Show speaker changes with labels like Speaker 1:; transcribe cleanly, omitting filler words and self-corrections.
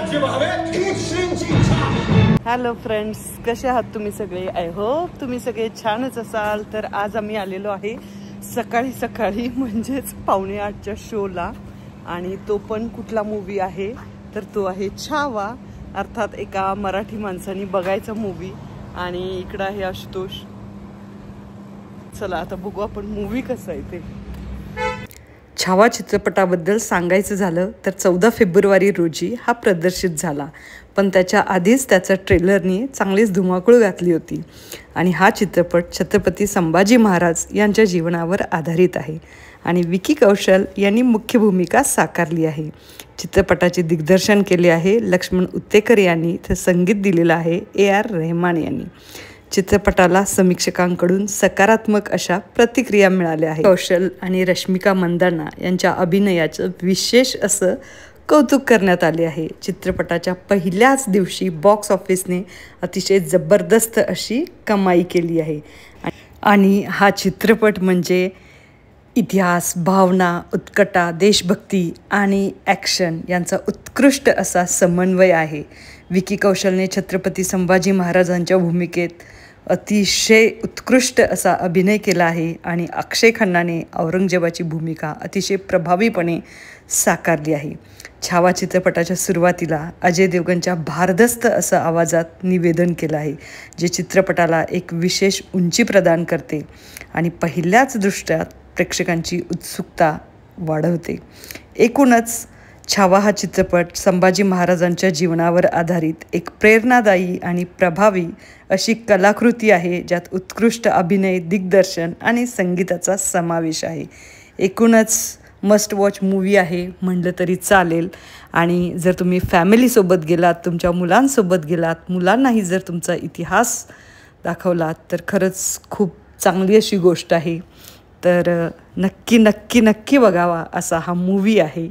Speaker 1: राज्य व्हावे हीच श्रींची इच्छा।
Speaker 2: हॅलो फ्रेंड्स, कसे आहात तुम्ही सगळे? आय होप तुम्ही सगळे छानच असाल। तर आज आम्ही आलेलो आहे सकाळी सकाळी म्हणजेच 7:45च्या शोला, आणि तो पण कुठला मूवी आहे तर तो आहे छावा, अर्थात एका मराठी माणसाने बघायचा मूवी। आणि इकडं आहे आशुतोष। चला आता बघू आपण मूवी कसा आहे ते। छावा चित्रपटाबद्दल सांगायचं झालं तर 14 फेब्रुवारी रोजी हा प्रदर्शित झाला, पण त्याच्या आधीच त्याचा ट्रेलरने चांगलीच धुमाकूळ घातली होती। आणि हा चित्रपट छत्रपती संभाजी महाराज यांच्या जीवनावर आधारित आहे आणि विकी कौशल यांनी मुख्य भूमिका साकारली आहे। चित्रपटाचे दिग्दर्शन केले आहे लक्ष्मण उत्तेकर यांनी, तर संगीत दिलेलं आहे AR रहमान यांनी। चित्रपटाला समीक्षकांकडून सकारात्मक अशा प्रतिक्रिया मिळाल्या आहेत। कौशल आणि रश्मिका मंदाना यांच्या अभिनयाचं विशेष असं कौतुक करण्यात आले आहे। चित्रपटाच्या पहिल्याच दिवशी बॉक्स ऑफिसने अतिशय जबरदस्त अशी कमाई केली आहे। आणि हा चित्रपट म्हणजे इतिहास, भावना, उत्कटा, देशभक्ती आणि ॲक्शन यांचा उत्कृष्ट असा समन्वय आहे। विकी कौशलने छत्रपती संभाजी महाराजांच्या भूमिकेत अतिशय उत्कृष्ट असा अभिनय केला आहे आणि अक्षय खन्नाने औरंगजेबाची भूमिका अतिशय प्रभावीपणे साकारली आहे। छावा चित्रपटाच्या सुरुवातीला अजय देवगणच्या भारदस्त असं आवाजात निवेदन केलं आहे, जे चित्रपटाला एक विशेष उंची प्रदान करते आणि पहिल्याच दृष्ट्यात प्रेक्षकांची उत्सुकता वाढवते। एकूणच छावा हा चित्रपट संभाजी महाराजांच्या जीवनावर आधारित एक प्रेरणादायी आणि प्रभावी अशी कलाकृती आहे, ज्यात उत्कृष्ट अभिनय, दिग्दर्शन आणि संगीताचा समावेश आहे। एकूणच मस्ट वॉच मूवी आहे म्हणलं तरी चालेल। आणि जर तुम्ही फॅमिलीसोबत गेलात, तुमच्या मुलांसोबत गेलात, मुलांनाही जर तुमचा इतिहास दाखवलात तर खरंच खूप चांगली अशी गोष्ट आहे। तर नक्की नक्की नक्की बघावा असा हा मूवी आहे।